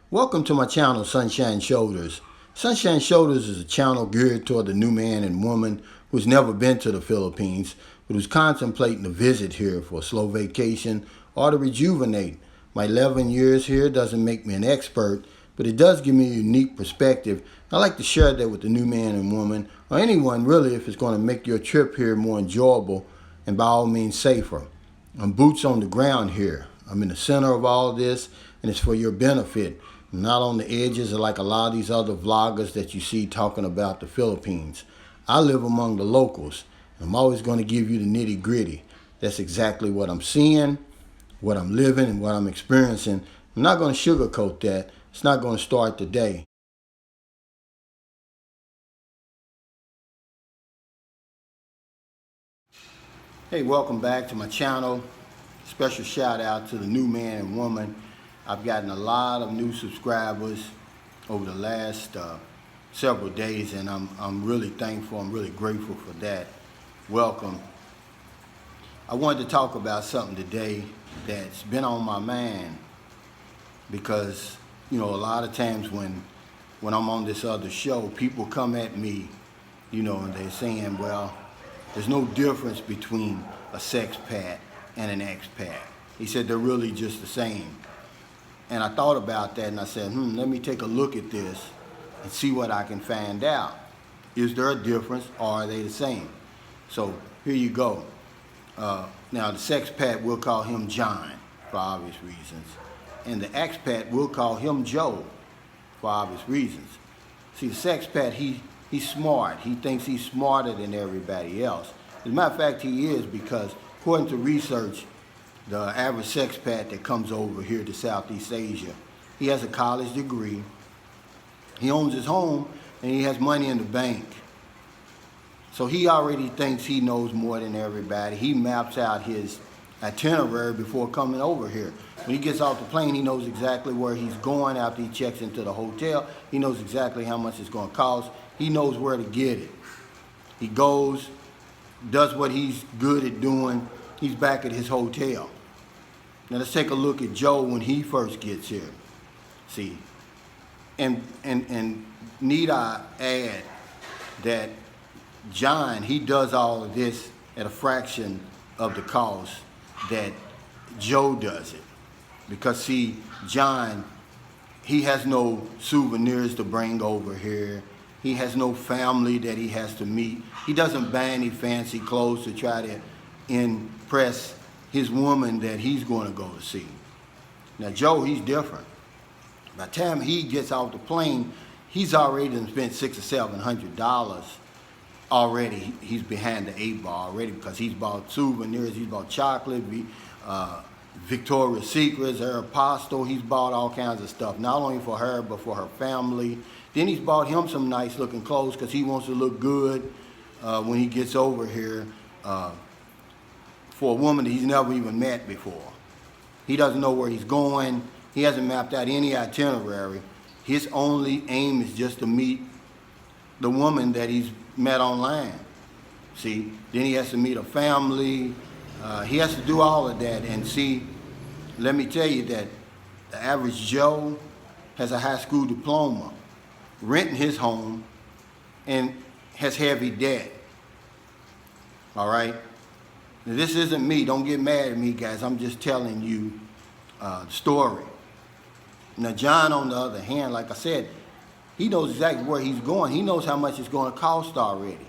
Welcome to my channel, Sunshine Shoulders. Sunshine Shoulders is a channel geared toward the new man and woman who's never been to the Philippines, but who's contemplating a visit here for a slow vacation or to rejuvenate. My 11 years here doesn't make me an expert, but it does give me a unique perspective. I like to share that with the new man and woman, or anyone really, if it's going to make your trip here more enjoyable and by all means safer. I'm boots on the ground here. I'm in the center of all this, and it's for your benefit. I'm not on the edges like a lot of these other vloggers that you see talking about the Philippines. I live among the locals. I'm always going to give you the nitty gritty. That's exactly what I'm seeing, what I'm living, and what I'm experiencing. I'm not going to sugarcoat that. It's not going to start today. Hey, welcome back to my channel. Special shout out to the new man and woman. I've gotten a lot of new subscribers over the last several days, and I'm really thankful. I'm really grateful for that. Welcome. I wanted to talk about something today that's been on my mind because, you know, a lot of times when I'm on this other show, people come at me, you know, and they're saying, well, there's no difference between a SEXPAT and an expat. He said they're really just the same. And I thought about that and I said, let me take a look at this and see what I can find out. Is there a difference or are they the same? So here you go. Now the SEXPAT, we'll call him John for obvious reasons. And the expat, we'll call him Joe for obvious reasons. See, the SEXPAT, he's smart. He thinks he's smarter than everybody else. As a matter of fact, he is, because according to research, the average SEXPAT that comes over here to Southeast Asia, he has a college degree, he owns his home, and he has money in the bank. So he already thinks he knows more than everybody. He maps out his itinerary before coming over here. When he gets off the plane, he knows exactly where he's going. After he checks into the hotel, he knows exactly how much it's going to cost. He knows where to get it. He goes, does what he's good at doing. He's back at his hotel. Now let's take a look at Joe when he first gets here. See, and need I add that John, he does all of this at a fraction of the cost that Joe does it. Because see, John, he has no souvenirs to bring over here. He has no family that he has to meet. He doesn't buy any fancy clothes to try to impress his woman that he's going to go to see. Now Joe, he's different. By the time he gets off the plane, he's already spent $600 or $700 already. He's behind the 8 ball already, because he's bought souvenirs, he's bought chocolate, Victoria's Secrets, Aeropostale. He's bought all kinds of stuff, not only for her, but for her family. Then he's bought him some nice looking clothes because he wants to look good when he gets over here for a woman that he's never even met before. He doesn't know where he's going. He hasn't mapped out any itinerary. His only aim is just to meet the woman that he's met online. See, then he has to meet a family. He has to do all of that. And see, let me tell you that the average Joe has a high school diploma, renting his home, and has heavy debt. All right? Now, this isn't me. Don't get mad at me, guys. I'm just telling you the story. Now, John, on the other hand, like I said, he knows exactly where he's going. He knows how much it's going to cost already.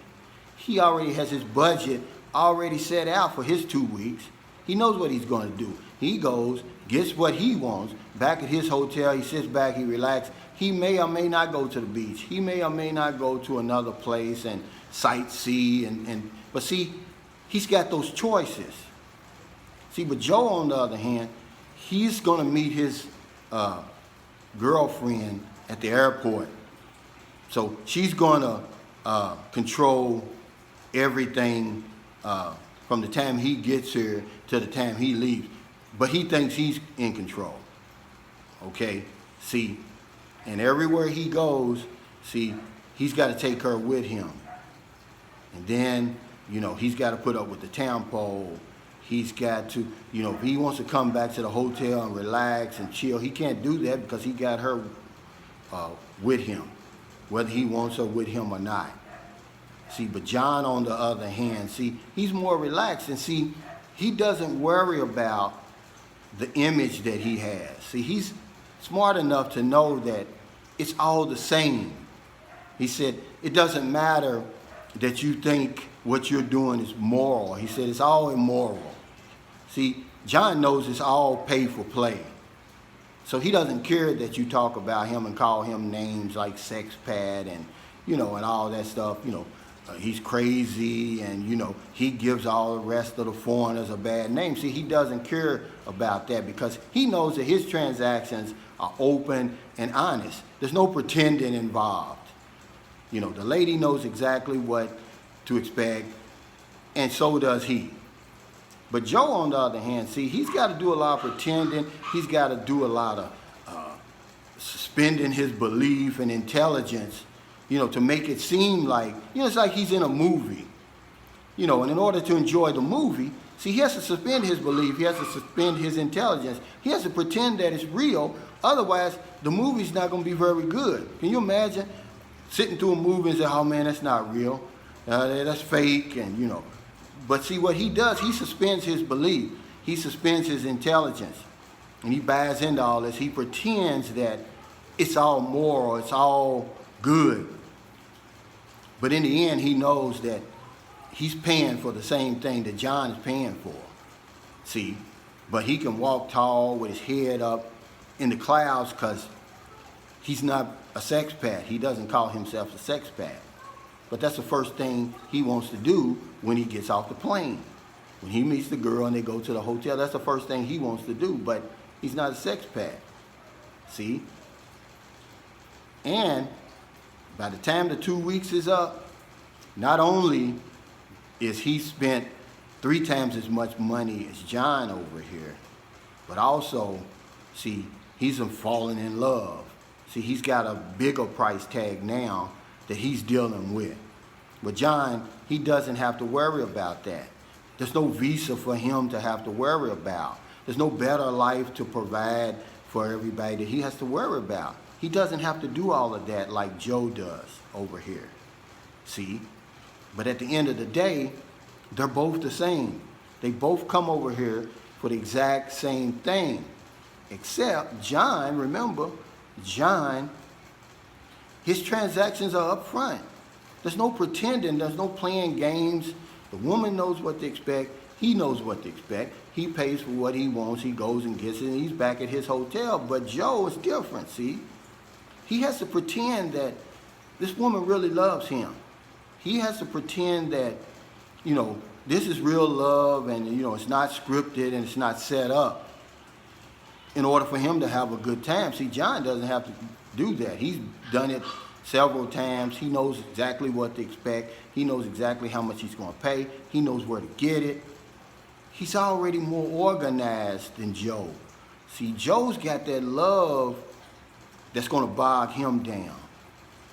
He already has his budget already set out for his 2 weeks. He knows what he's going to do. He goes, gets what he wants, back at his hotel. He sits back, he relaxes. He may or may not go to the beach. He may or may not go to another place and sightsee. But see, he's got those choices. See, but Joe, on the other hand, he's going to meet his girlfriend at the airport. So she's going to control everything from the time he gets here to the time he leaves. But he thinks he's in control. Okay? See, and everywhere he goes, see, he's got to take her with him. And then, you know, he's got to put up with the town pole. He's got to, if he wants to come back to the hotel and relax and chill, he can't do that because he got her with him, whether he wants her with him or not. See, but John, on the other hand, see, he's more relaxed, and see, he doesn't worry about the image that he has. See, he's smart enough to know that it's all the same. He said, it doesn't matter that you think what you're doing is moral. He said, it's all immoral. See, John knows it's all pay for play. So he doesn't care that you talk about him and call him names like SEXPAT and, and all that stuff. He's crazy and, he gives all the rest of the foreigners a bad name. See, he doesn't care about that because he knows that his transactions are open and honest. There's no pretending involved. The lady knows exactly what to expect, and so does he. But Joe, on the other hand, see, he's got to do a lot of pretending. He's got to do a lot of suspending his belief and intelligence, to make it seem like, it's like he's in a movie. And in order to enjoy the movie, see, he has to suspend his belief. He has to suspend his intelligence. He has to pretend that it's real. Otherwise, the movie's not going to be very good. Can you imagine sitting through a movie and say, oh, man, that's not real. That's fake, and, But see, what he does, he suspends his belief. He suspends his intelligence. And he buys into all this. He pretends that it's all moral, it's all good. But in the end, he knows that he's paying for the same thing that John is paying for. See? But he can walk tall with his head up in the clouds because he's not a sexpat. He doesn't call himself a sexpat. But that's the first thing he wants to do when he gets off the plane. When he meets the girl and they go to the hotel, that's the first thing he wants to do. But he's not a sexpat. See? And by the time the 2 weeks is up, not only is he spent 3 times as much money as John over here, but also, see, he's fallen in love. See, he's got a bigger price tag now that he's dealing with. But John, he doesn't have to worry about that. There's no visa for him to have to worry about. There's no better life to provide for everybody that he has to worry about. He doesn't have to do all of that like Joe does over here. See? But at the end of the day, they're both the same. They both come over here for the exact same thing. Except John, remember, John, his transactions are up front. There's no pretending. There's no playing games. The woman knows what to expect. He knows what to expect. He pays for what he wants. He goes and gets it, and he's back at his hotel. But Joe is different, see? He has to pretend that this woman really loves him. He has to pretend that, this is real love and, it's not scripted and it's not set up in order for him to have a good time. See, John doesn't have to do that. He's done it several times. He knows exactly what to expect. He knows exactly how much he's going to pay. He knows where to get it. He's already more organized than Joe. See, Joe's got that love that's going to bog him down.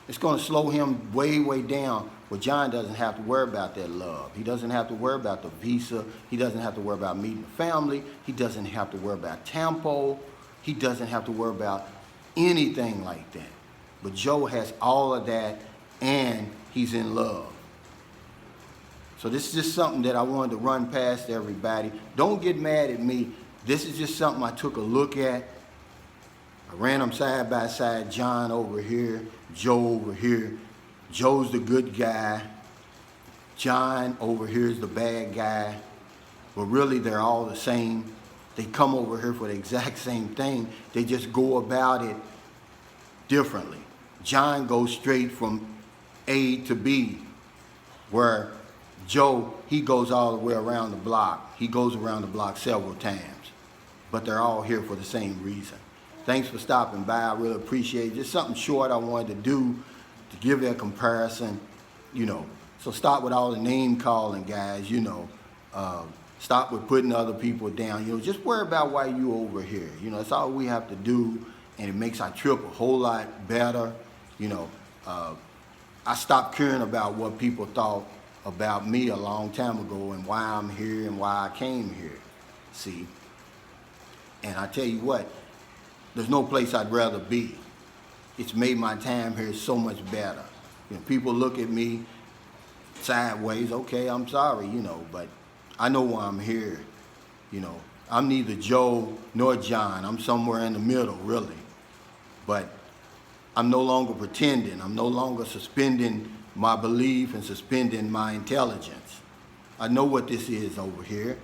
It's going to slow him way, way down. But John doesn't have to worry about that love. He doesn't have to worry about the visa. He doesn't have to worry about meeting the family. He doesn't have to worry about tempo. He doesn't have to worry about anything like that. But Joe has all of that, and he's in love. So this is just something that I wanted to run past everybody. Don't get mad at me. This is just something I took a look at. I ran them side by side, John over here, Joe over here. Joe's the good guy. John over here is the bad guy. But really, they're all the same. They come over here for the exact same thing. They just go about it differently. John goes straight from A to B, where Joe, he goes all the way around the block. He goes around the block several times. But they're all here for the same reason. Thanks for stopping by. I really appreciate it. Just something short I wanted to do to give you a comparison, So stop with all the name calling, guys, Stop with putting other people down. Just worry about why you over here. That's all we have to do, and it makes our trip a whole lot better. I stopped caring about what people thought about me a long time ago and why I'm here and why I came here. See? And I tell you what, there's no place I'd rather be. It's made my time here so much better. You know, people look at me sideways, okay, I'm sorry, you know, but I know why I'm here. You know, I'm neither Joe nor John. I'm somewhere in the middle, really. But I'm no longer pretending. I'm no longer suspending my belief and suspending my intelligence. I know what this is over here,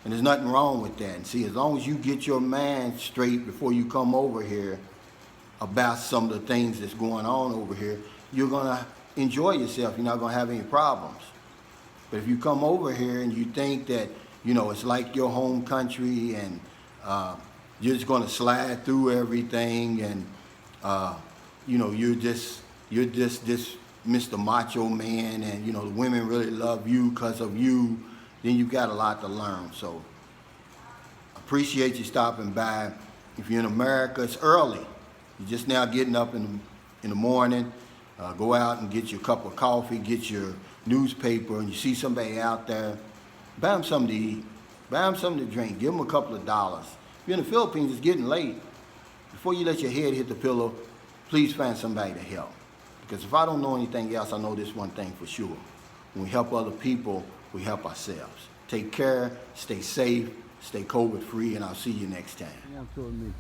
and there's nothing wrong with that. And see, as long as you get your mind straight before you come over here about some of the things that's going on over here, you're gonna enjoy yourself. You're not gonna have any problems. But if you come over here and you think that, you know, it's like your home country and you're just gonna slide through everything and you know, you're just this Mr. Macho Man and, you know, the women really love you because of you, then you've got a lot to learn. So appreciate you stopping by. If you're in America, it's early. You're just now getting up in the morning. Go out and get your cup of coffee, get your newspaper, and you see somebody out there, buy them something to eat, buy them something to drink, give them a couple of dollars. If you're in the Philippines, it's getting late. Before you let your head hit the pillow, please find somebody to help. Because if I don't know anything else, I know this one thing for sure. When we help other people, we help ourselves. Take care, stay safe, stay COVID free, and I'll see you next time. Yeah, I'm me.